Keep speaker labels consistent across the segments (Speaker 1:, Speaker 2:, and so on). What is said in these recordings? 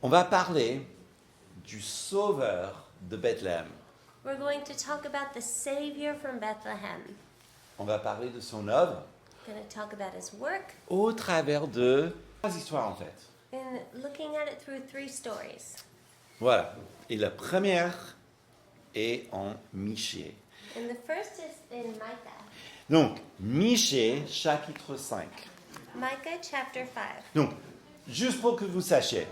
Speaker 1: On va parler du sauveur de Bethléem.
Speaker 2: We're going to talk about the Savior from Bethlehem.
Speaker 1: On va parler de son œuvre
Speaker 2: We're going to talk about his work
Speaker 1: au travers de trois histoires en fait.
Speaker 2: and looking at it through three stories.
Speaker 1: Voilà. Et la première est en Michée.
Speaker 2: And the first is in Micah.
Speaker 1: Donc, Michée, chapitre 5.
Speaker 2: Micah chapter 5.
Speaker 1: Donc, juste pour que vous sachiez,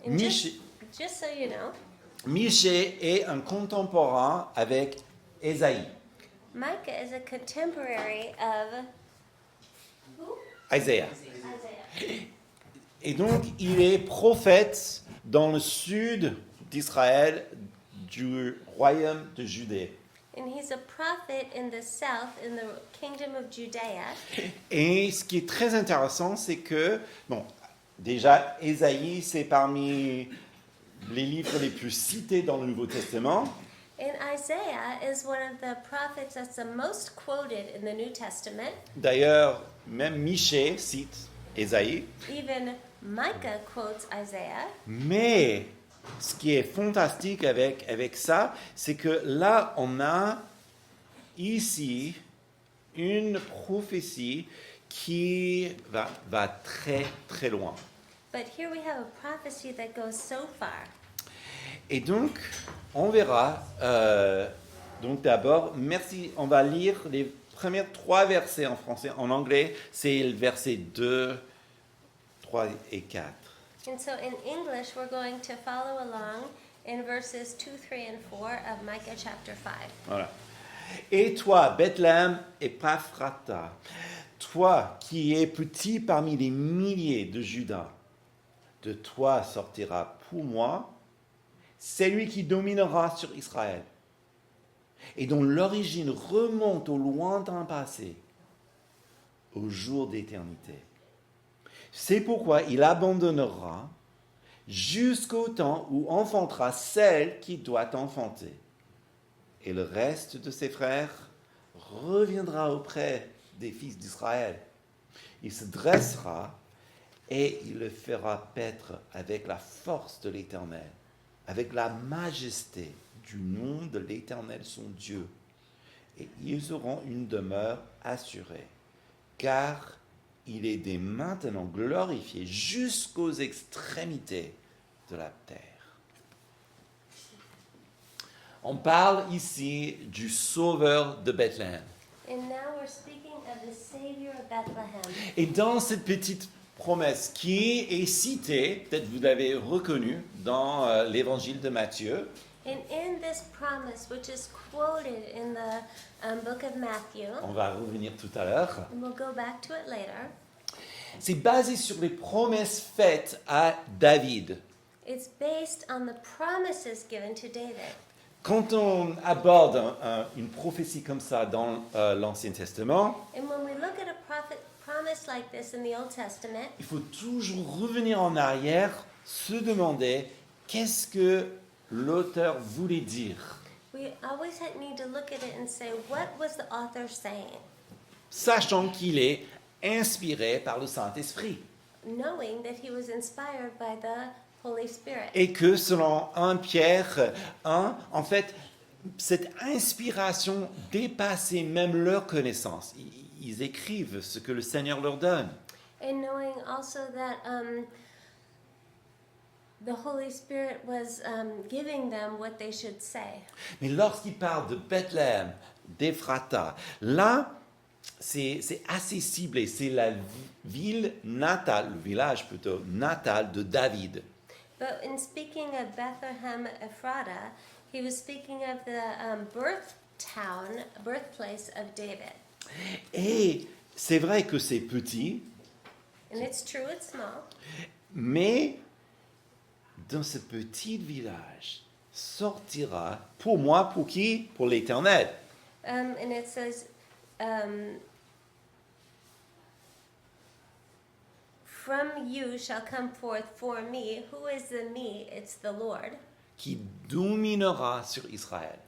Speaker 2: And
Speaker 1: Michée,
Speaker 2: just so you know,
Speaker 1: Michée est un contemporain avec Ésaïe.
Speaker 2: Micah is a contemporary of who?
Speaker 1: Isaiah.
Speaker 2: Isaiah.
Speaker 1: Et donc, il est prophète dans le sud d'Israël, du royaume de Judée.
Speaker 2: And he's a prophet in the south, in the kingdom of Judea.
Speaker 1: Et ce qui est très intéressant, c'est que, bon, déjà, Ésaïe, c'est parmi les livres les plus cités dans le Nouveau Testament.
Speaker 2: And Isaiah is one of the prophets that's the most quoted in the New Testament.
Speaker 1: D'ailleurs, même Michée cite Ésaïe.
Speaker 2: Even Micah quotes Isaiah.
Speaker 1: Mais ce qui est fantastique avec ça, c'est que là, on a ici une prophétie qui va très, très loin.
Speaker 2: But here we have a prophecy that goes so far.
Speaker 1: Et donc, on verra, donc d'abord, merci, on va lire les premiers 3 versets en français. En anglais, c'est le verset 2, 3 et 4.
Speaker 2: And so in English, we're going to follow along in verses 2, 3, and 4 of Micah chapter 5.
Speaker 1: Voilà. Et toi, Bethléem Epaphrata, toi qui es petit parmi les milliers de Juda, de toi sortira pour moi celui qui dominera sur Israël et dont l'origine remonte au lointain passé, au jour d'éternité. C'est pourquoi il abandonnera jusqu'au temps où enfantera celle qui doit enfanter. Et le reste de ses frères reviendra auprès des fils d'Israël. Il se dressera et il le fera paître avec la force de l'Éternel, avec la majesté du nom de l'Éternel son Dieu. Et ils auront une demeure assurée, car il est dès maintenant glorifié jusqu'aux extrémités de la terre. On parle ici du sauveur de Bethléem.
Speaker 2: And now we're speaking of the Savior of Bethlehem.
Speaker 1: Et dans cette petite promesse qui est citée, peut-être vous l'avez reconnue dans l'évangile de Matthieu,
Speaker 2: And in this promise, which is quoted in the book of Matthew,
Speaker 1: on va revenir tout à l'heure,
Speaker 2: and we'll go back to it later,
Speaker 1: c'est basé sur les promesses faites à David.
Speaker 2: it's based on the promises given to David.
Speaker 1: Quand on aborde une prophétie comme ça dans l'Ancien Testament,
Speaker 2: And when we look at a promise like this in the Old Testament,
Speaker 1: il faut toujours revenir en arrière, se demander qu'est-ce que l'auteur voulait dire,
Speaker 2: we always need to look at it and say, what was the author saying?
Speaker 1: sachant qu'il est inspiré par le Saint-Esprit.
Speaker 2: Knowing that he was inspired by the Holy Spirit.
Speaker 1: Et que selon 1 Pierre 1, en fait, cette inspiration dépassait même leur connaissance. Ils écrivent ce que le Seigneur leur donne.
Speaker 2: And knowing also that the Holy Spirit was giving them what they should say.
Speaker 1: Mais lorsqu'il parle de Bethléem, d'Ephrata, là, c'est assez ciblé. C'est la ville natale, le village plutôt, natal de David.
Speaker 2: But in speaking of Bethlehem Ephrata, he was speaking of the birthplace of David.
Speaker 1: Et c'est vrai que c'est petit,
Speaker 2: And it's true, it's small.
Speaker 1: mais dans ce petit village sortira, pour moi, pour qui? Pour l'Éternel.
Speaker 2: And it says, from you shall come forth for me. Who is the me? It's the Lord.
Speaker 1: Qui dominera sur Israël.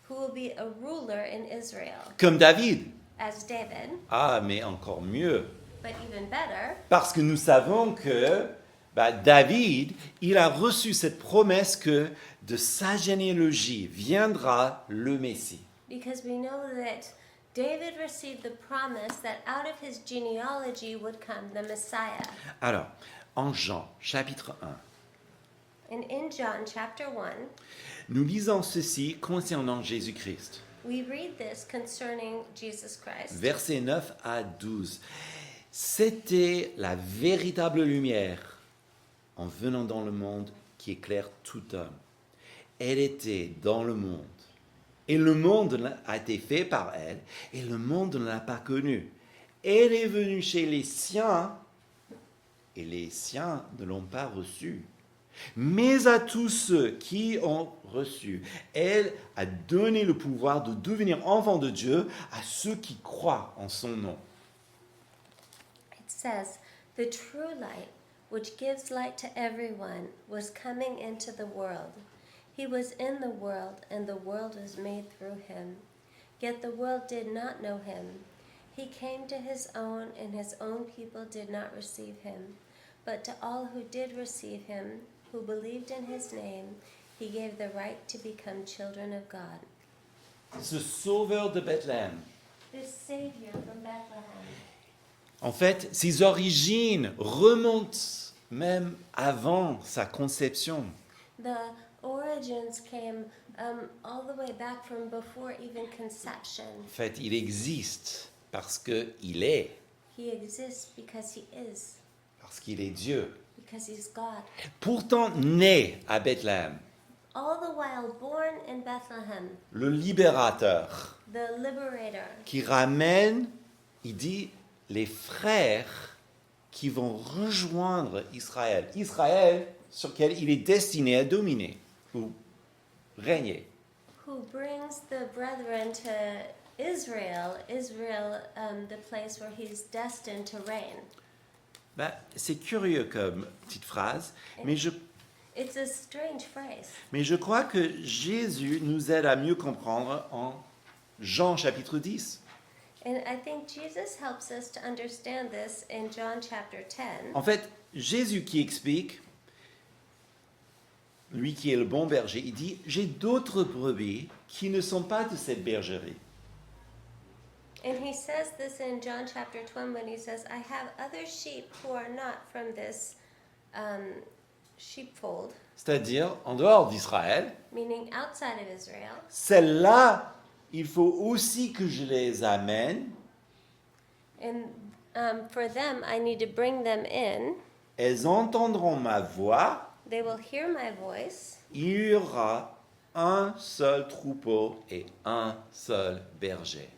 Speaker 2: Who will be a ruler in Israel.
Speaker 1: Comme David.
Speaker 2: As David,
Speaker 1: Ah, mais encore mieux.
Speaker 2: but even better,
Speaker 1: Parce que nous savons que David, il a reçu cette promesse que de sa généalogie viendra le Messie.
Speaker 2: Because we know that David received the promise that out of his genealogy would come the Messiah.
Speaker 1: Alors, en Jean, chapitre 1,
Speaker 2: And in John chapter 1,
Speaker 1: nous lisons ceci concernant Jésus-Christ.
Speaker 2: we read this concerning Jesus Christ.
Speaker 1: Versets 9 à 12. C'était la véritable lumière en venant dans le monde qui éclaire tout homme. Elle était dans le monde. Et le monde a été fait par elle, et le monde ne l'a pas connue. Elle est venue chez les siens, et les siens ne l'ont pas reçue. Mais à tous ceux qui ont reçu, elle a donné le pouvoir de devenir enfants de Dieu à ceux qui croient en son nom.
Speaker 2: It says, "The true light, which gives light to everyone, was coming into the world. He was in the world, and the world was made through him. Yet the world did not know him. He came to his own, and his own people did not receive him. But to all who did receive him, who believed in his name, he gave the right to become children of God."
Speaker 1: Ce sauveur de Bethléem,
Speaker 2: This Savior from Bethlehem.
Speaker 1: en fait, ses origines remontent même avant sa conception.
Speaker 2: The origins came all the way back from before even conception.
Speaker 1: En fait, il existe parce qu'il est,
Speaker 2: He exists because he is,
Speaker 1: parce qu'il est Dieu.
Speaker 2: because he's God.
Speaker 1: Pourtant, né à Bethléem,
Speaker 2: All the while born in Bethlehem,
Speaker 1: le libérateur
Speaker 2: the liberator,
Speaker 1: qui ramène, il dit, les frères qui vont rejoindre Israël. Israël sur lequel il est destiné à dominer ou régner.
Speaker 2: who brings the brethren to Israel, the place where he's destined to reign.
Speaker 1: C'est curieux comme petite phrase, mais
Speaker 2: It's a strange phrase.
Speaker 1: je crois que Jésus nous aide à mieux comprendre en Jean chapitre 10.
Speaker 2: And I think Jesus helps us to understand this in John chapter 10.
Speaker 1: En fait, Jésus qui explique, lui qui est le bon berger, il dit, j'ai d'autres brebis qui ne sont pas de cette bergerie.
Speaker 2: And he says this in John chapter 12 when he says, "I have other sheep who are not from this sheepfold,"
Speaker 1: C'est-à-dire, en dehors d'Israël,
Speaker 2: meaning outside of Israel.
Speaker 1: celles-là, il faut aussi que je les amène.
Speaker 2: And for them, I need to bring them in.
Speaker 1: Elles entendront ma voix.
Speaker 2: They will hear my voice.
Speaker 1: Il y aura un seul troupeau et un seul berger.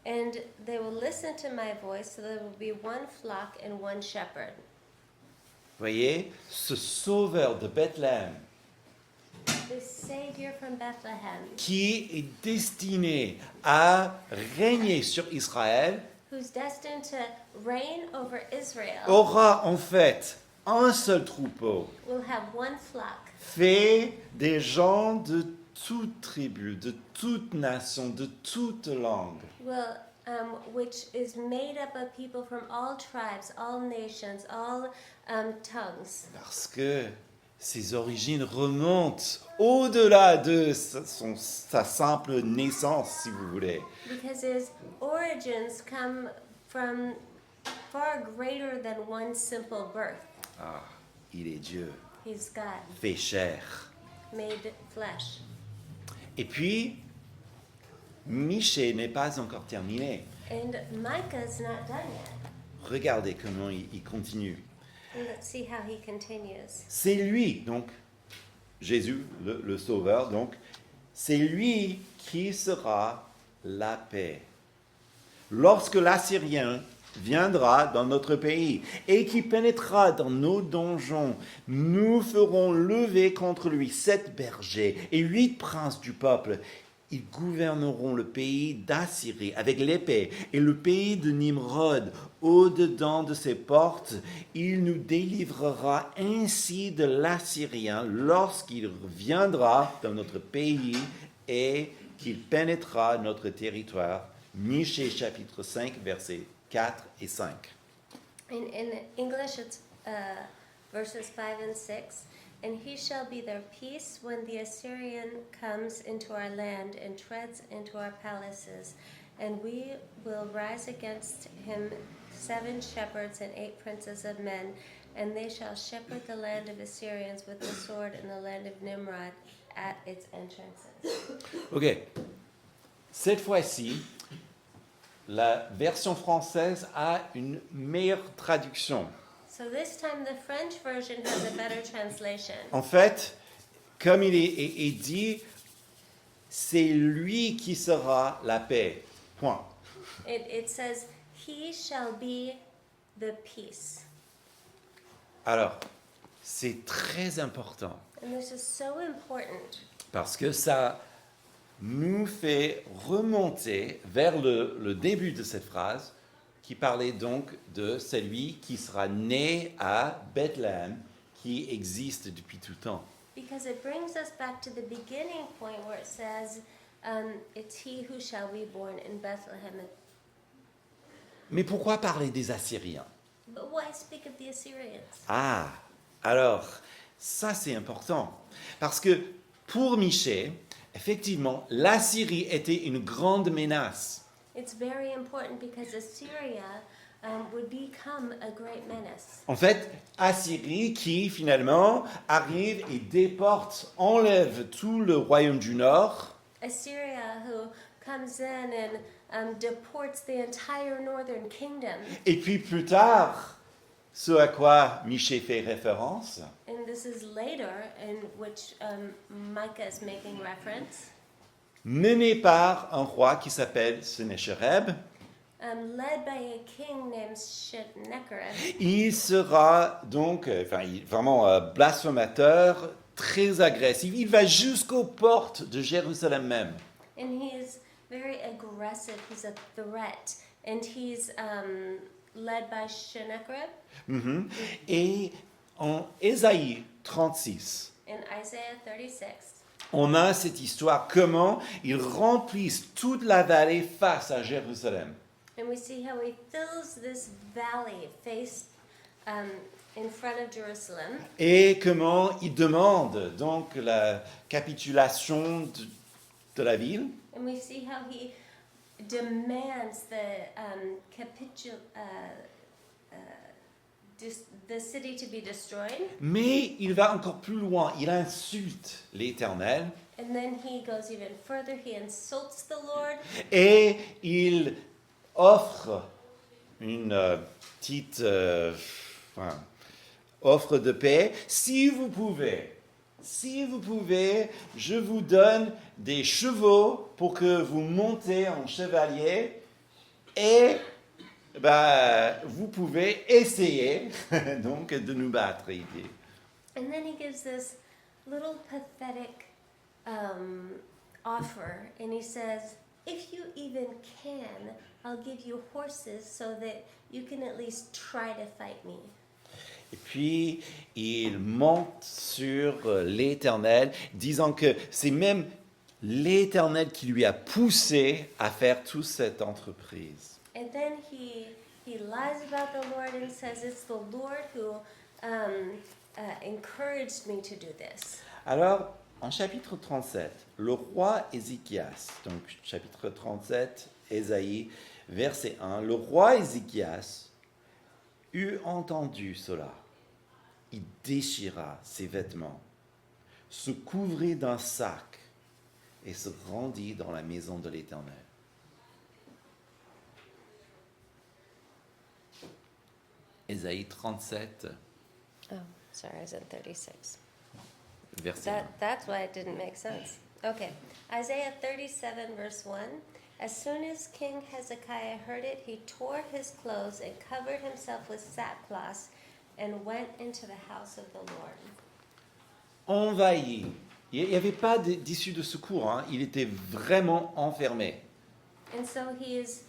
Speaker 2: And they will listen to my voice, so there will be one flock and one shepherd.
Speaker 1: Voyez, ce sauveur de Bethléem,
Speaker 2: This Savior from Bethlehem,
Speaker 1: qui est destiné à régner sur Israël,
Speaker 2: who's destined to reign over Israel,
Speaker 1: aura en fait un seul troupeau,
Speaker 2: will have one flock,
Speaker 1: fait des gens de toute tribu, de toute nation, de toute langue.
Speaker 2: which is made up of people from all tribes, all nations, all tongues.
Speaker 1: Parce que ses origines remontent au-delà de sa simple naissance, si vous voulez.
Speaker 2: Because his origins come from far greater than one simple birth.
Speaker 1: Ah, il est Dieu,
Speaker 2: He's God,
Speaker 1: fait chair.
Speaker 2: made flesh.
Speaker 1: Et puis, Michée n'est pas encore terminé.
Speaker 2: And Micah's not done yet.
Speaker 1: Regardez comment il continue.
Speaker 2: And let's see how he continues.
Speaker 1: C'est lui, donc, Jésus, le Sauveur, donc, c'est lui qui sera la paix. Lorsque l'Assyrien viendra dans notre pays et qui pénétrera dans nos donjons, nous ferons lever contre lui 7 bergers et 8 princes du peuple. Ils gouverneront le pays d'Assyrie avec l'épée et le pays de Nimrod au-dedans de ses portes. Il nous délivrera ainsi de l'Assyrien lorsqu'il viendra dans notre pays et qu'il pénétrera notre territoire. Michée chapitre 5 versets 4 et 5.
Speaker 2: In English, it's verses 5 and 6. And he shall be their peace when the Assyrian comes into our land and treads into our palaces. And we will rise against him 7 shepherds and 8 princes of men, and they shall shepherd the land of Assyrians with the sword and the land of Nimrod at its entrances.
Speaker 1: Ok. Cette fois-ci, la version française a une meilleure traduction.
Speaker 2: So this time the French version has a better translation.
Speaker 1: En fait, comme il est dit, c'est lui qui sera la paix. Point.
Speaker 2: It says, he shall be the peace.
Speaker 1: Alors, c'est très important
Speaker 2: And this is so important
Speaker 1: parce que ça nous fait remonter vers le début de cette phrase qui parlait donc de celui qui sera né à Bethléem, qui existe depuis tout temps.
Speaker 2: because it brings us back to the beginning point where it says, it's he who shall be born in Bethlehem.
Speaker 1: Mais pourquoi parler des Assyriens?
Speaker 2: But why speak of the Assyrians?
Speaker 1: Ah, alors, ça c'est important. Parce que pour Michée, effectivement, l'Assyrie était une grande menace.
Speaker 2: It's very important because Assyria would become a great menace.
Speaker 1: En fait, Assyrie qui finalement arrive et déporte, enlève tout le royaume du Nord.
Speaker 2: Assyria who comes in and deports the entire northern kingdom.
Speaker 1: Et puis plus tard, ce à quoi Michée fait référence,
Speaker 2: And this is later in which Micah is making reference.
Speaker 1: mené par un roi qui s'appelle Sennacherib.
Speaker 2: Led by a king named Sennacherib.
Speaker 1: Il sera donc vraiment blasphémateur, très agressif. Il va jusqu'aux portes de Jérusalem même.
Speaker 2: And he is very aggressive. He's a threat. And he's led by Sennacherib.
Speaker 1: Mhm. Et en Ésaïe 36,
Speaker 2: In Isaiah 36,
Speaker 1: on a cette histoire, comment ils remplissent toute la vallée face à Jérusalem.
Speaker 2: and we see how he fills this valley face in front of Jerusalem.
Speaker 1: Et comment ils demandent donc la capitulation de la ville.
Speaker 2: And we see how he demands the city to be destroyed.
Speaker 1: Mais il va encore plus loin, il insulte l'Éternel
Speaker 2: And then he goes even further. He insults the Lord.
Speaker 1: et il offre une petite offre de paix. Si vous pouvez, je vous donne des chevaux pour que vous montez en chevalier et vous pouvez essayer donc de nous battre. Il dit.
Speaker 2: And then he gives this little pathetic offer. And he says, if you even can, I'll give you horses so that you can at least try to fight me.
Speaker 1: Et puis, il monte sur l'Éternel, disant que c'est même l'Éternel qui lui a poussé à faire toute cette entreprise.
Speaker 2: And then he lies about the Lord and says, it's the Lord who encouraged me to do this.
Speaker 1: Alors, en chapitre 37, le roi Ézéchias, donc chapitre 37, Ésaïe, verset 1, le roi Ézéchias eut entendu cela. Il déchira ses vêtements, se couvrit d'un sac et se rendit dans la maison de l'Éternel. Ésaïe 37,
Speaker 2: Oh, sorry, I was in 36.
Speaker 1: verset 1.
Speaker 2: That's why it didn't make sense. Okay, Isaiah 37, verse 1. As soon as King Hezekiah heard it, he tore his clothes and covered himself with sackcloth and went into the house of the Lord.
Speaker 1: Envahi. Il n'y avait pas d'issue de secours, hein. Il était vraiment enfermé.
Speaker 2: And so he's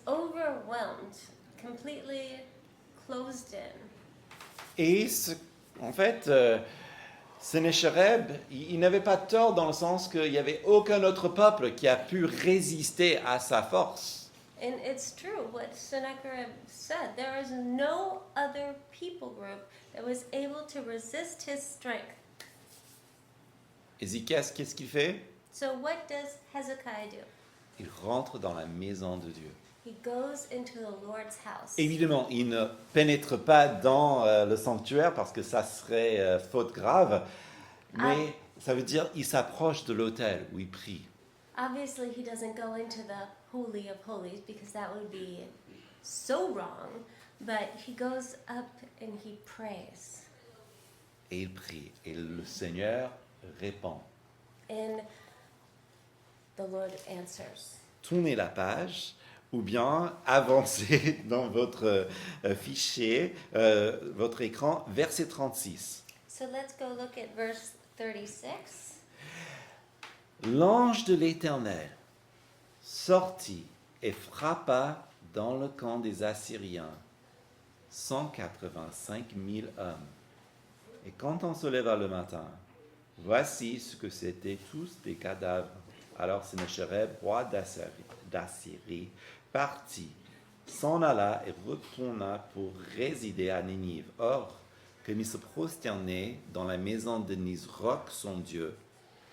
Speaker 2: overwhelmed, completely closed in.
Speaker 1: Et en fait, Sennacherib, il n'avait pas tort dans le sens qu'il n'y avait aucun autre peuple qui a pu résister à sa force.
Speaker 2: And it's true what Sennacherib said. There is no other people group that was able to resist his strength.
Speaker 1: Ézéchias, qu'est-ce qu'il fait?
Speaker 2: So what does Hezekiah do?
Speaker 1: Il rentre dans la maison de Dieu.
Speaker 2: He goes into the Lord's house.
Speaker 1: Évidemment, il ne pénètre pas dans le sanctuaire parce que ça serait faute grave, mais ça veut dire il s'approche de l'autel où il prie.
Speaker 2: Obviously, he doesn't go into the Holy of Holies because that would be so wrong, but he goes up and he prays.
Speaker 1: Et il prie. Et le Seigneur répond.
Speaker 2: And the Lord answers.
Speaker 1: Tournez la page ou bien avancez dans votre fichier, votre écran, verset 36.
Speaker 2: So let's go look at verse 36.
Speaker 1: L'ange de l'Éternel sortit et frappa dans le camp des Assyriens 185 000 hommes. Et quand on se leva le matin, voici ce que c'étaient tous des cadavres. Alors Sennacherib, roi d'Assyrie, partit, s'en alla et retourna pour résider à Ninive. Or, comme il se prosternait dans la maison de Nisroch, son dieu,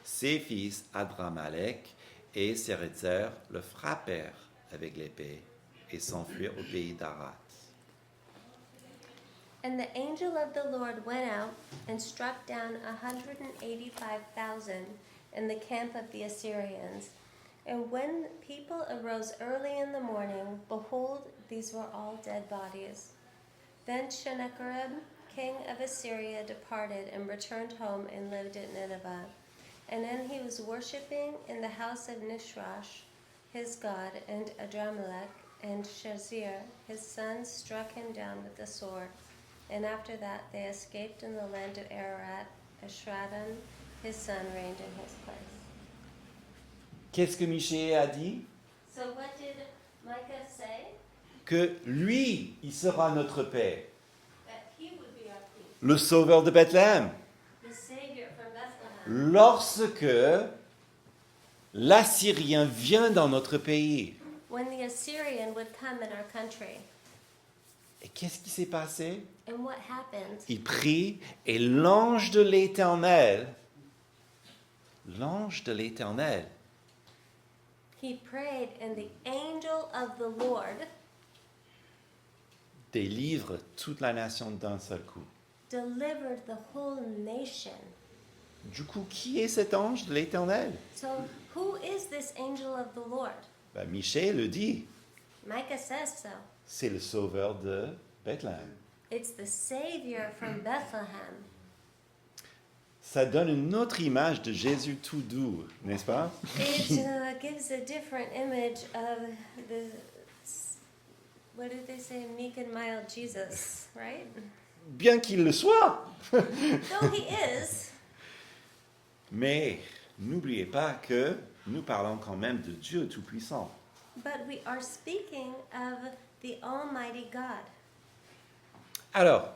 Speaker 1: ses fils Adramalek et Séretzer le frappèrent avec l'épée et s'enfuirent au pays d'Arat.
Speaker 2: And the angel of the Lord went out and struck down 185,000 in the camp of the Assyrians. And when people arose early in the morning, behold, these were all dead bodies. Then Sennacherib, king of Assyria, departed and returned home and lived at Nineveh. And then he was worshipping in the house of Nisroch, his god, and Adramelech, and Shazir, his son, struck him down with the sword. And after that they escaped in the land of Ararat. Ashradan, his son, reigned in his place.
Speaker 1: Qu'est-ce que Michée a dit?
Speaker 2: So what did Micah say?
Speaker 1: Que lui, il sera notre Père,
Speaker 2: That he would be our king,
Speaker 1: le sauveur de Bethléem.
Speaker 2: the Savior from Bethlehem.
Speaker 1: Lorsque l'Assyrien vient dans notre pays.
Speaker 2: When the Assyrian would come in our country.
Speaker 1: Et qu'est-ce qui s'est passé?
Speaker 2: And what happened?
Speaker 1: Il prie et l'ange de l'Éternel,
Speaker 2: He prayed, and the angel of the Lord
Speaker 1: délivre toute la nation d'un seul coup.
Speaker 2: delivered the whole nation.
Speaker 1: Du coup, qui est cet ange de l'Éternel?
Speaker 2: So who is this angel of the Lord?
Speaker 1: Ben, Michée le dit,
Speaker 2: Micah says so.
Speaker 1: c'est le sauveur de Bethléem.
Speaker 2: It's the Savior from Bethlehem.
Speaker 1: Ça donne une autre image de Jésus tout doux, n'est-ce pas?
Speaker 2: It gives a different image of the, what did they say, meek and mild Jesus, right?
Speaker 1: Bien qu'il le soit.
Speaker 2: Though he is,
Speaker 1: Mais n'oubliez pas que nous parlons quand même de Dieu Tout-Puissant.
Speaker 2: but we are speaking of the Almighty God.
Speaker 1: Alors,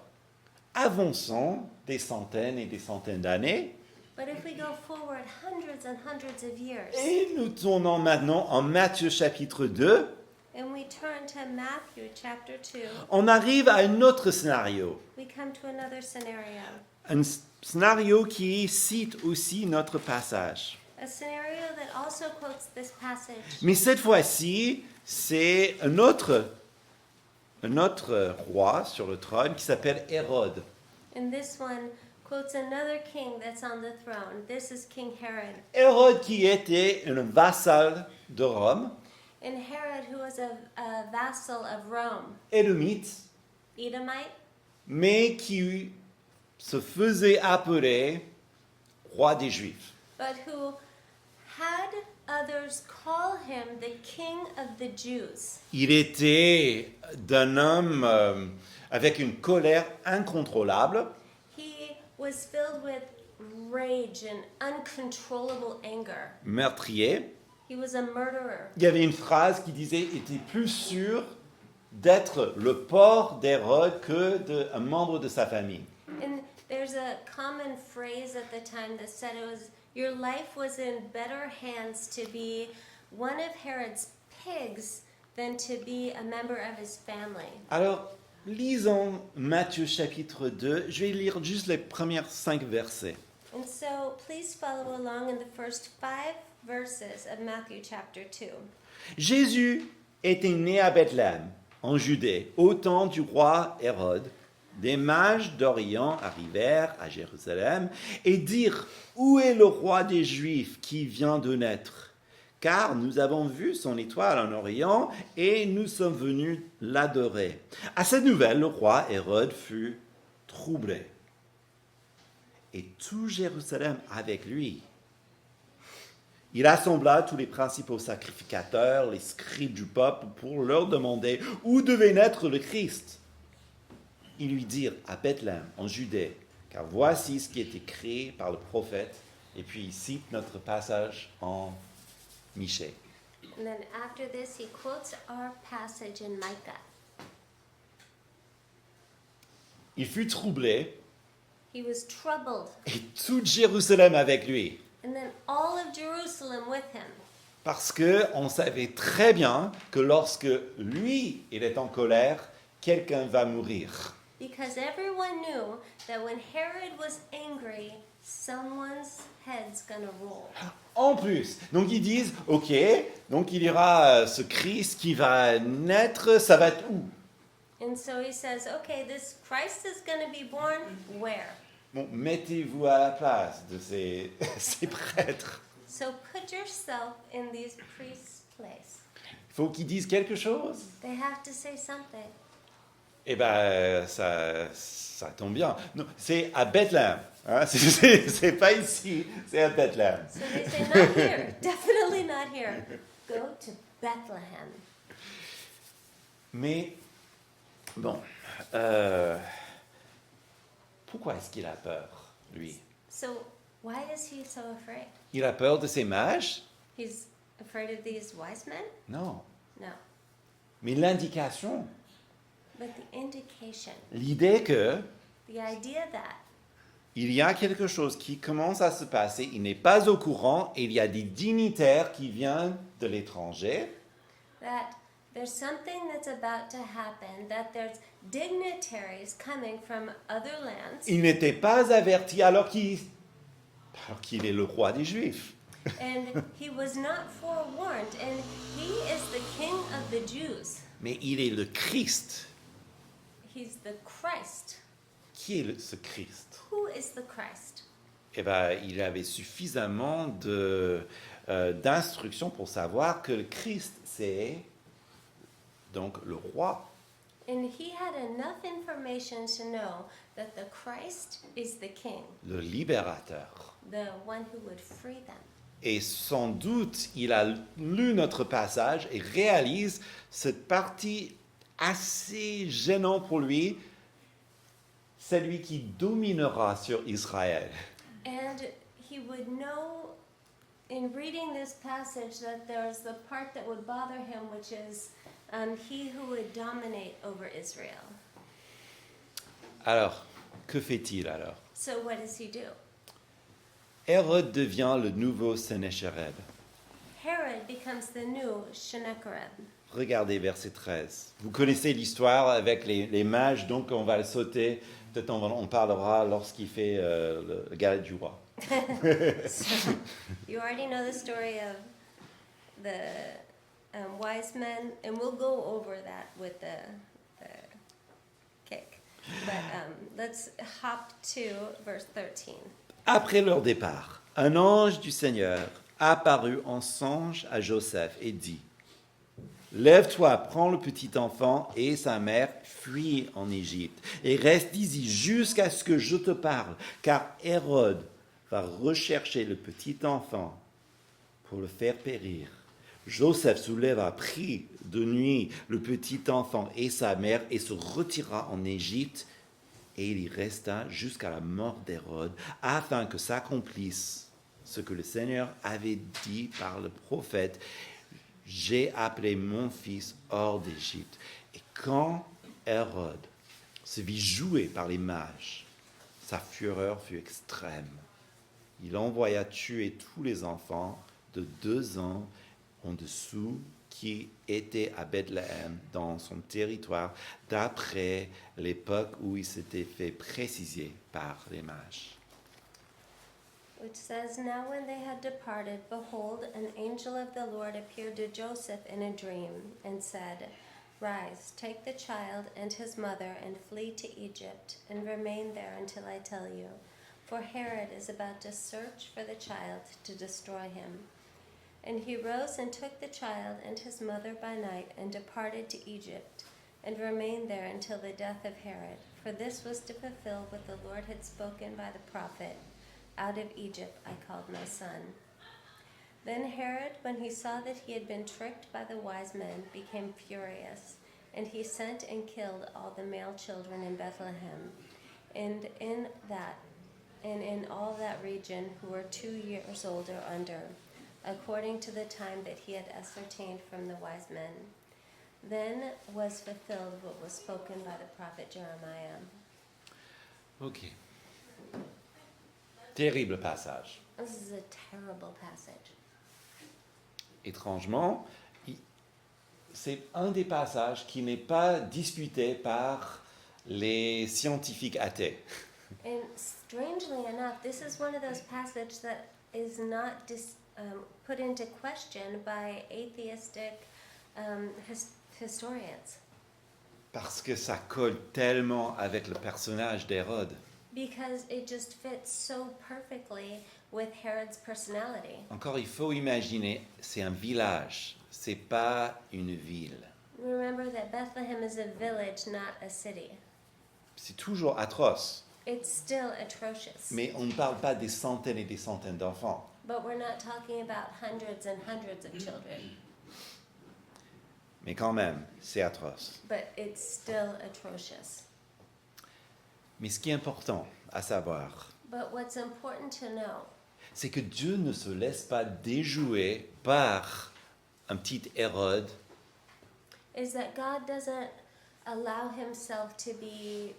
Speaker 1: avançons des centaines et des centaines d'années
Speaker 2: But if we go forward hundreds and hundreds of years,
Speaker 1: et nous tournons maintenant en Matthieu chapitre 2,
Speaker 2: and we turn to Matthew chapter 2,
Speaker 1: on arrive à un autre scénario.
Speaker 2: we come to another scenario.
Speaker 1: Un scénario qui cite aussi notre passage.
Speaker 2: A scenario that also quotes this passage.
Speaker 1: Mais cette fois-ci, c'est un autre roi sur le trône qui s'appelle Hérode.
Speaker 2: And this one quotes another king that's on the throne. This is King Herod.
Speaker 1: Hérode qui était un vassal de Rome,
Speaker 2: And Herod, who was a vassal of Rome,
Speaker 1: édomite,
Speaker 2: Edomite,
Speaker 1: mais qui se faisait appeler roi des Juifs.
Speaker 2: but who had others call him the king of the Jews.
Speaker 1: Il était d'un homme avec une colère incontrôlable,
Speaker 2: He was filled with rage and uncontrollable anger.
Speaker 1: meurtrier.
Speaker 2: He was a murderer.
Speaker 1: Il y avait une phrase qui disait « était plus sûr d'être le porc d'Hérode que un membre de sa famille ».
Speaker 2: And there's a common phrase at the time that said it was, your life was in better hands to be one of Herod's pigs than to be a member of his family.
Speaker 1: Alors, lisons Matthieu chapitre 2. Je vais lire juste les premiers 5 versets.
Speaker 2: And so please follow along in the first 5 verses of Matthew chapter 2.
Speaker 1: Jésus était né à Bethléem, en Judée, au temps du roi Hérode. Des mages d'Orient arrivèrent à Jérusalem et dirent « Où est le roi des Juifs qui vient de naître ? Car nous avons vu son étoile en Orient et nous sommes venus l'adorer. » À cette nouvelle, le roi Hérode fut troublé. Et tout Jérusalem avec lui. Il assembla tous les principaux sacrificateurs, les scribes du peuple, pour leur demander où devait naître le Christ. Ils lui dirent à Bethléem, en Judée, car voici ce qui est écrit par le prophète. Et puis il cite notre passage en Michée.
Speaker 2: And then after this, he quotes our passage in Micah.
Speaker 1: Il fut troublé,
Speaker 2: He was troubled,
Speaker 1: et toute Jérusalem avec lui,
Speaker 2: and then all of Jerusalem with him.
Speaker 1: parce qu'on savait très bien que lorsque lui, il est en colère, quelqu'un va mourir.
Speaker 2: Because everyone knew that when Herod was angry, someone's head's gonna roll.
Speaker 1: En plus, donc ils disent, ok, donc il y aura ce Christ qui va naître, ça va être où?
Speaker 2: And so he says, okay, this Christ is gonna be born where?
Speaker 1: Bon, mettez-vous à la place de ces, ces prêtres.
Speaker 2: So put yourself in these priests' place.
Speaker 1: Il faut qu'ils disent quelque chose.
Speaker 2: They have to say something.
Speaker 1: Eh bien, ça tombe bien. Non, c'est à Bethléem. Hein, c'est pas ici, c'est à Bethléem.
Speaker 2: So they say, not here, definitely not here. Go to Bethlehem.
Speaker 1: Mais, bon, pourquoi est-ce qu'il a peur, lui?
Speaker 2: So why is he so afraid?
Speaker 1: Il a peur de ces mages?
Speaker 2: He's afraid of these wise men?
Speaker 1: Non.
Speaker 2: No.
Speaker 1: Mais l'indication,
Speaker 2: But the indication,
Speaker 1: l'idée que
Speaker 2: the idea that
Speaker 1: il y a quelque chose qui commence à se passer, il n'est pas au courant, et il y a des dignitaires qui viennent de l'étranger,
Speaker 2: there's something that's about to happen, that there's dignitaries coming from other lands,
Speaker 1: il n'était pas averti alors qu'il est le roi des Juifs.
Speaker 2: and he was not forewarned, and he is the king of the Jews.
Speaker 1: Mais il est le Christ.
Speaker 2: He's the Christ.
Speaker 1: Qui est ce Christ?
Speaker 2: Who is the Christ?
Speaker 1: Eh bien, il avait suffisamment d'instructions pour savoir que le Christ, c'est donc le roi.
Speaker 2: And he had enough information to know that the Christ is the king,
Speaker 1: Le libérateur.
Speaker 2: the one who would free them.
Speaker 1: Et sans doute, il a lu notre passage et réalise cette partie assez gênante pour lui, celui qui dominera sur Israël.
Speaker 2: And he would know in reading this passage that there's the part that would bother him, which is he who would dominate over Israel.
Speaker 1: Alors, que fait-il alors?
Speaker 2: So what does he do?
Speaker 1: Hérode devient le nouveau Sennacherib.
Speaker 2: Herod becomes the new Sennacherib.
Speaker 1: Regardez verset 13. Vous connaissez l'histoire avec les mages, donc on va le sauter. Peut-être on parlera lorsqu'il fait le galette du roi.
Speaker 2: So you already know the story of the wise men, and we'll go over that with the cake. But let's hop to verse 13.
Speaker 1: Après leur départ, un ange du Seigneur apparut en songe à Joseph et dit « Lève-toi, prends le petit enfant et sa mère, fuis en Égypte, et reste ici jusqu'à ce que je te parle, car Hérode va rechercher le petit enfant pour le faire périr. » Joseph souleva, prit de nuit le petit enfant et sa mère et se retira en Égypte, et il y resta jusqu'à la mort d'Hérode, afin que s'accomplisse ce que le Seigneur avait dit par le prophète. J'ai appelé mon fils hors d'Égypte. Et quand Hérode se vit joué par les mages, sa fureur fut extrême. Il envoya tuer tous les enfants de 2 ans en dessous qui était à Bethléem, dans son territoire, d'après l'époque où il s'était fait préciser par les mages.
Speaker 2: Which says, Now when they had departed, behold, an angel of the Lord appeared to Joseph in a dream, and said, Rise, take the child and his mother, and flee to Egypt, and remain there until I tell you. For Herod is about to search for the child to destroy him. And he rose and took the child and his mother by night, and departed to Egypt, and remained there until the death of Herod. For this was to fulfill what the Lord had spoken by the prophet, Out of Egypt I called my son. Then Herod, when he saw that he had been tricked by the wise men, became furious, and he sent and killed all the male children in Bethlehem, and in all that region who were 2 years old or under, according to the time that he had ascertained from the wise men. Then was fulfilled what was spoken by the prophet Jeremiah.
Speaker 1: Ok. Terrible passage.
Speaker 2: This is a terrible passage.
Speaker 1: Étrangement, c'est un des passages qui n'est pas disputé par les scientifiques athées.
Speaker 2: And strangely enough, this is one of those passages that is not put into question by atheistic historians.
Speaker 1: Parce que ça colle tellement avec le personnage d'Hérode.
Speaker 2: Because it just fits so perfectly with Herod's personality.
Speaker 1: Encore, il faut imaginer, c'est un village, c'est pas une ville.
Speaker 2: Remember that Bethlehem is a village, not a city.
Speaker 1: C'est toujours atroce,
Speaker 2: It's still atrocious.
Speaker 1: mais on ne parle pas des centaines et des centaines d'enfants.
Speaker 2: But we're not talking about hundreds and hundreds of children.
Speaker 1: Mais quand même, c'est atroce.
Speaker 2: But it's still atrocious.
Speaker 1: Mais ce qui est important à savoir,
Speaker 2: But what's important to know
Speaker 1: c'est que Dieu ne se laisse pas déjouer par un petit Hérode
Speaker 2: is that God doesn't allow himself to be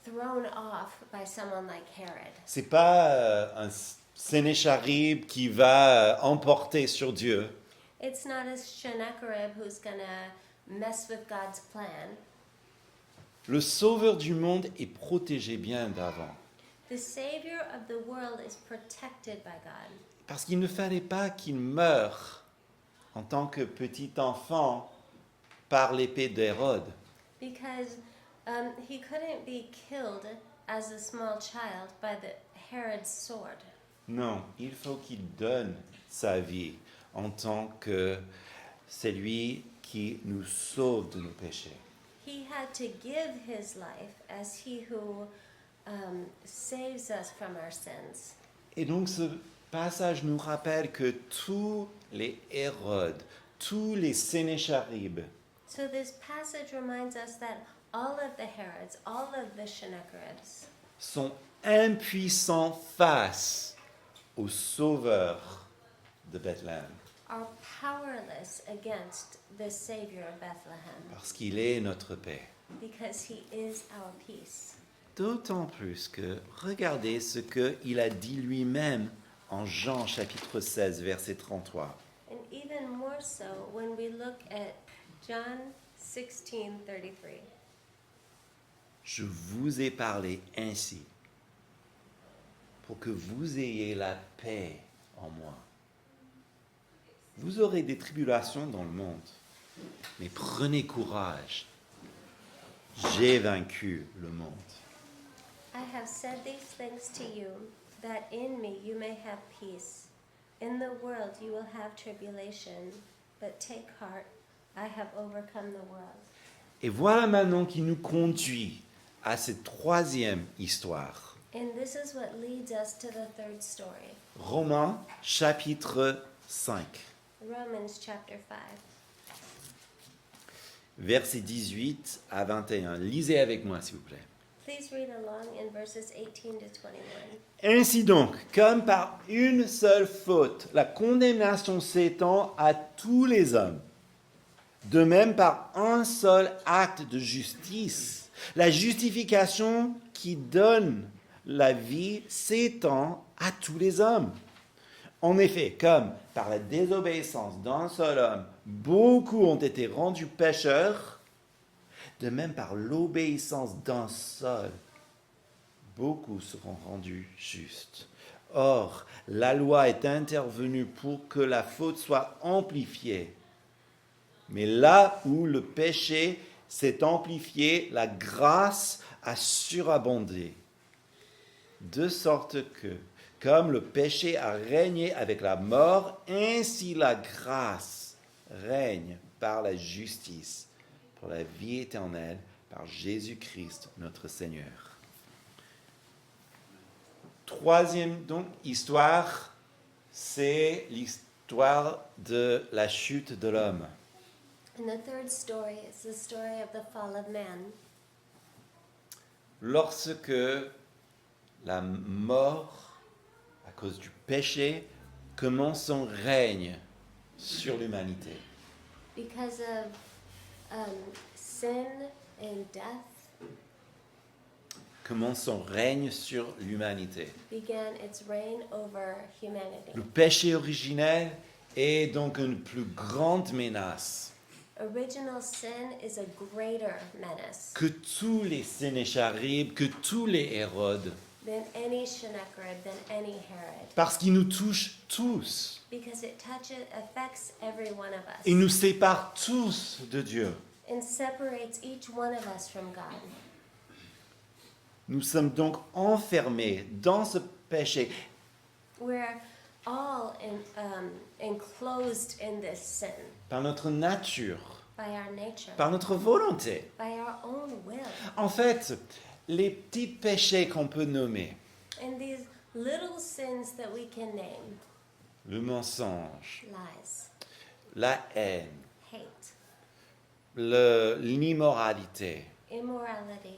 Speaker 2: thrown off by someone like Herod.
Speaker 1: C'est pas un Sénéchérib qui va emporter sur Dieu.
Speaker 2: It's not a Sennacherib who's going to mess with God's plan.
Speaker 1: Le Sauveur du monde est protégé bien d'avant.
Speaker 2: The Savior of the world is protected by God.
Speaker 1: Parce qu'il ne fallait pas qu'il meure en tant que petit enfant par l'épée d'Hérode.
Speaker 2: Because he couldn't be killed as a small child by the Herod's sword.
Speaker 1: Non, il faut qu'il donne sa vie en tant que celui qui nous sauve de nos péchés.
Speaker 2: He had to give his life as he who saves us from our sins.
Speaker 1: Et donc ce passage nous rappelle que tous les Hérodes, tous les Sénéchéribes
Speaker 2: So this passage reminds us that all of the Herods, all of the Sennacheribs
Speaker 1: sont impuissants face au Sauveur de Bethléem,
Speaker 2: are powerless against the Savior of Bethlehem
Speaker 1: parce qu'il est notre paix.
Speaker 2: because he is our peace.
Speaker 1: D'autant plus que, regardez ce qu'il a dit lui-même en Jean chapitre 16, verset 33.
Speaker 2: And even more so when we look at John 16:33.
Speaker 1: Je vous ai parlé ainsi pour que vous ayez la paix en moi. Vous aurez des tribulations dans le monde, mais prenez courage. J'ai vaincu le monde.
Speaker 2: I have said these things to you, that in me you may have peace. In the world you will have tribulation, but take heart, I have overcome the world.
Speaker 1: Et voilà maintenant qui nous conduit à cette troisième histoire.
Speaker 2: And this is what leads us to the third story,
Speaker 1: Romains chapitre 5,
Speaker 2: Romans chapter 5.
Speaker 1: versets 18 à 21. Lisez avec moi, s'il vous plaît.
Speaker 2: Please read along in verses 18 to 21.
Speaker 1: Ainsi donc, comme par une seule faute, la condamnation s'étend à tous les hommes, de même par un seul acte de justice, la justification qui donne la vie s'étend à tous les hommes. En effet, comme par la désobéissance d'un seul homme, beaucoup ont été rendus pécheurs, de même par l'obéissance d'un seul, beaucoup seront rendus justes. Or, la loi est intervenue pour que la faute soit amplifiée. Mais là où le péché s'est amplifié, la grâce a surabondé. De sorte que, comme le péché a régné avec la mort, ainsi la grâce règne par la justice, pour la vie éternelle, par Jésus-Christ notre Seigneur. Troisième donc histoire, c'est l'histoire de la chute de l'homme.
Speaker 2: And the third story is the story of the fall of man.
Speaker 1: Lorsque la mort, à cause du péché, commence son règne sur l'humanité.
Speaker 2: Because of sin and death
Speaker 1: Commence son règne sur l'humanité.
Speaker 2: began its reign over humanity.
Speaker 1: Le péché originel est donc une plus grande menace
Speaker 2: Original sin is a greater menace
Speaker 1: que tous les Sénécharibes, que tous les Hérodes,
Speaker 2: than any Sennacherib, than any Herod.
Speaker 1: parce qu'il nous touche tous
Speaker 2: Because it affects every one of us
Speaker 1: et nous sépare tous de Dieu.
Speaker 2: and separates each one of us from God.
Speaker 1: Nous sommes donc enfermés dans ce péché.
Speaker 2: We're all enclosed in this sin
Speaker 1: Par notre nature,
Speaker 2: by our nature,
Speaker 1: par notre volonté.
Speaker 2: by our own will.
Speaker 1: En fait, les petits péchés qu'on peut nommer,
Speaker 2: And these little sins that we can name,
Speaker 1: le mensonge,
Speaker 2: lies,
Speaker 1: la haine,
Speaker 2: hate,
Speaker 1: l'immoralité,
Speaker 2: immorality,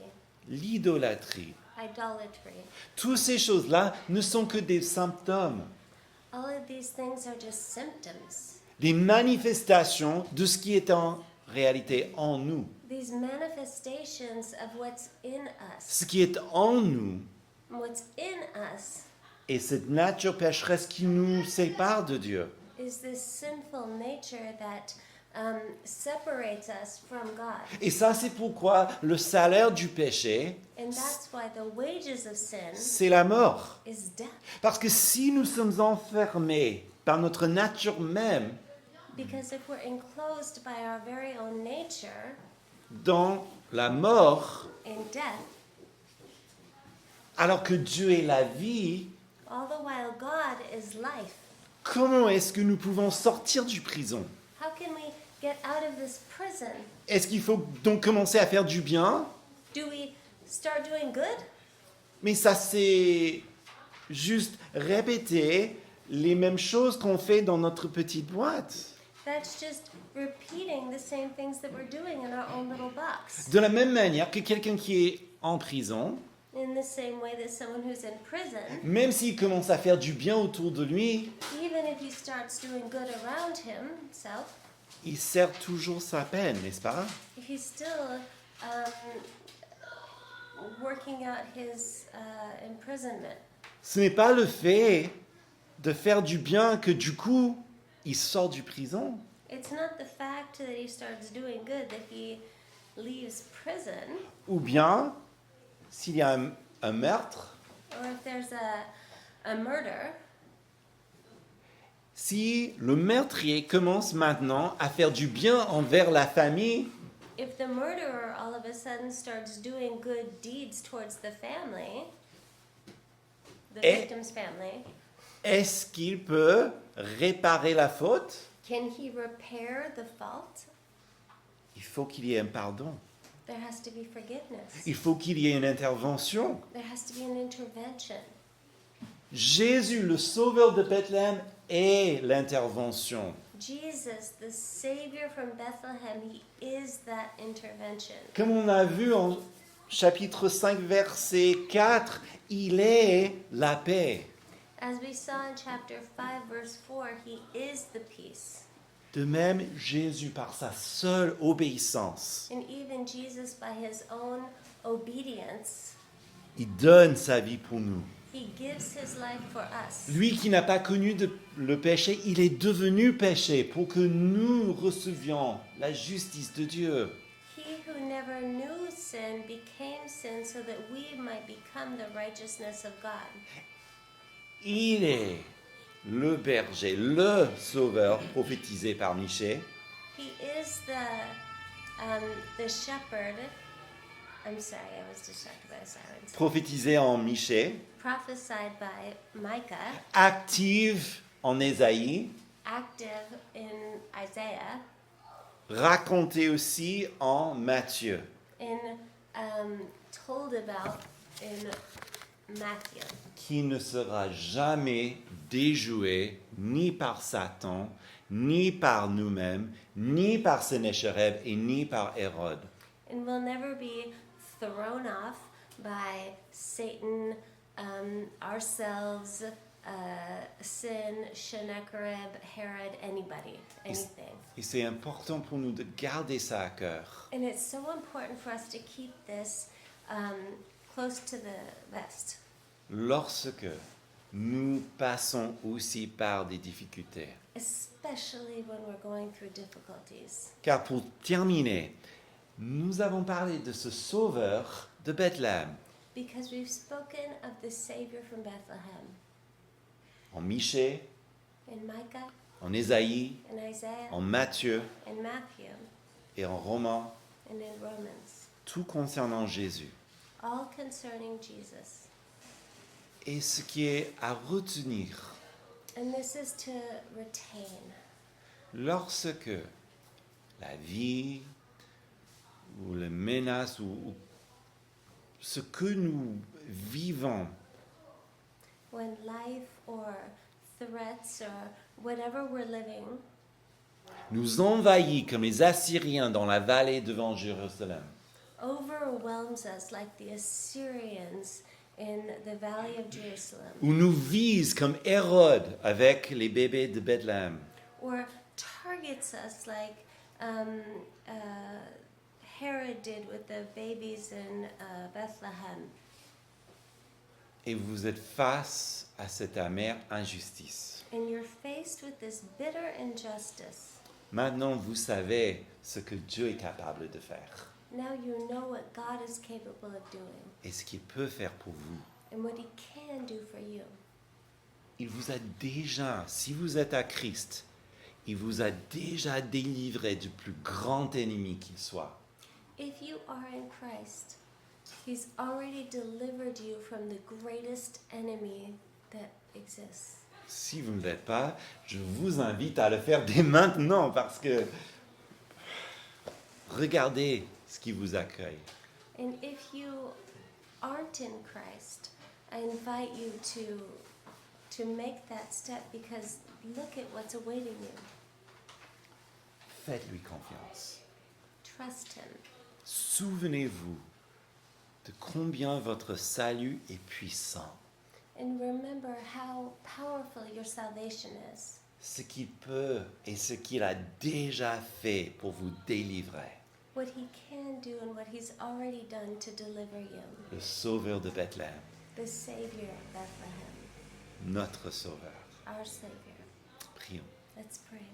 Speaker 1: l'idolâtrie,
Speaker 2: idolatry,
Speaker 1: toutes ces choses-là ne sont que des symptômes,
Speaker 2: all of these things are just symptoms.
Speaker 1: des manifestations de ce qui est en réalité en nous.
Speaker 2: These manifestations of what's in us.
Speaker 1: Ce qui est en nous
Speaker 2: What's in us
Speaker 1: est cette nature pécheresse qui nous sépare de Dieu.
Speaker 2: is this sinful nature that separates us from God.
Speaker 1: Et ça, c'est pourquoi le salaire du péché,
Speaker 2: And that's why the wages of sin
Speaker 1: c'est la mort.
Speaker 2: is death.
Speaker 1: Parce que si nous sommes enfermés par notre nature même
Speaker 2: Because if we're enclosed by our very own nature
Speaker 1: dans la mort,
Speaker 2: in death,
Speaker 1: alors que Dieu est la vie,
Speaker 2: all the while God is life,
Speaker 1: comment est-ce que nous pouvons sortir du prison?
Speaker 2: how can we get out of this prison?
Speaker 1: Est-ce qu'il faut donc commencer à faire du bien?
Speaker 2: Do we start doing good?
Speaker 1: Mais ça, c'est juste répéter les mêmes choses qu'on fait dans notre petite boîte.
Speaker 2: That's just repeating the same things that we're doing in our own little box.
Speaker 1: De la même manière que quelqu'un qui est en prison,
Speaker 2: In the same way that someone who's in prison,
Speaker 1: même s'il commence à faire du bien autour de lui,
Speaker 2: even if he starts doing good around himself,
Speaker 1: il sert toujours sa peine, n'est-ce pas?
Speaker 2: he's still working out his imprisonment.
Speaker 1: Ce n'est pas le fait de faire du bien que du coup, il sort du prison.
Speaker 2: It's not the fact that he starts doing good that he leaves prison,
Speaker 1: Ou bien, s'il y a un meurtre,
Speaker 2: or if there's a murder,
Speaker 1: si le meurtrier commence maintenant à faire du bien envers la famille,
Speaker 2: if the murderer all of a sudden starts doing good deeds towards the family, the victim's family,
Speaker 1: est-ce qu'il peut réparer la faute?
Speaker 2: can he repair the fault?
Speaker 1: Il faut qu'il y ait un pardon.
Speaker 2: There has to be forgiveness.
Speaker 1: Il faut qu'il y ait une intervention.
Speaker 2: There has to be an intervention.
Speaker 1: Jésus, le sauveur de Bethléem, est l'intervention.
Speaker 2: Jesus, the Savior from Bethlehem, he is that intervention.
Speaker 1: Comme on a vu en chapitre 5, verset 4, il est la paix.
Speaker 2: As we saw in chapter 5, verse 4, he is the peace.
Speaker 1: De même, Jésus, par sa seule obéissance,
Speaker 2: And even Jesus, by his own obedience,
Speaker 1: il donne sa vie pour nous.
Speaker 2: He gives his life for us.
Speaker 1: Lui qui n'a pas connu le péché, il est devenu péché pour que nous recevions la justice de Dieu.
Speaker 2: He who never knew sin became sin so that we might become the righteousness of God.
Speaker 1: Il est le berger, le sauveur prophétisé par Michée.
Speaker 2: He is the shepherd. I'm sorry, I was distracted by the sirens.
Speaker 1: Prophétisé en Michée,
Speaker 2: Prophesied by Micah,
Speaker 1: active en Ésaïe,
Speaker 2: active in Isaiah,
Speaker 1: raconté aussi en Matthieu.
Speaker 2: told about in Matthew,
Speaker 1: Qui ne sera jamais déjoué ni par Satan, ni par nous-mêmes, ni par Sénéchérib et ni par Hérode.
Speaker 2: and will never be thrown off by Satan, ourselves, sin, Sennacherib, Herod, anybody, anything.
Speaker 1: Et c'est important pour nous de garder ça à cœur.
Speaker 2: And it's so important for us to keep this close to the vest.
Speaker 1: Lorsque nous passons aussi par des difficultés.
Speaker 2: Especially when we're going through difficulties.
Speaker 1: Car pour terminer, nous avons parlé de ce sauveur de Bethléem.
Speaker 2: Because we've spoken of the Savior from Bethlehem.
Speaker 1: En Michée,
Speaker 2: In Micah,
Speaker 1: en Ésaïe,
Speaker 2: in Isaiah,
Speaker 1: en Matthieu
Speaker 2: in Matthew,
Speaker 1: et en Romains,
Speaker 2: and in Romans.
Speaker 1: tout concernant Jésus.
Speaker 2: All concerning Jesus.
Speaker 1: Et ce qui est à retenir,
Speaker 2: And this is to retain.
Speaker 1: lorsque la vie ou les menaces ou ce que nous vivons
Speaker 2: When life or threats or whatever we're living
Speaker 1: nous envahit comme les Assyriens dans la vallée devant Jérusalem,
Speaker 2: overwhelms us like the Assyrians in the valley of Jerusalem,
Speaker 1: ou nous vise comme Hérode avec les bébés de Bethléem,
Speaker 2: or targets us like Herod did with the babies in Bethlehem,
Speaker 1: et vous êtes face à cette amère injustice.
Speaker 2: and you're faced with this bitter injustice.
Speaker 1: Maintenant, vous savez ce que Dieu est capable de faire
Speaker 2: Now you know what God is capable of doing
Speaker 1: et ce qu'il peut faire pour vous.
Speaker 2: and what He can do for you.
Speaker 1: Il vous a déjà, si vous êtes à Christ, il vous a déjà délivré du plus grand ennemi qu'il soit.
Speaker 2: If you are in Christ, He's already delivered you from the greatest enemy that exists.
Speaker 1: Si vous ne l'êtes pas, je vous invite à le faire dès maintenant parce que regardez ce qui vous accueille.
Speaker 2: And if you aren't in Christ, I invite you to make that step because look at what's awaiting you.
Speaker 1: Faites-lui confiance.
Speaker 2: Trust Him.
Speaker 1: Souvenez-vous de combien votre salut est puissant,
Speaker 2: And remember how powerful your salvation is.
Speaker 1: ce qu'il peut et ce qu'il a déjà fait pour vous délivrer.
Speaker 2: What He can do and what He's already done to deliver you.
Speaker 1: Le Sauveur de Bethléem,
Speaker 2: The Savior of Bethlehem,
Speaker 1: notre Sauveur.
Speaker 2: our Savior.
Speaker 1: Prions.
Speaker 2: Let's pray.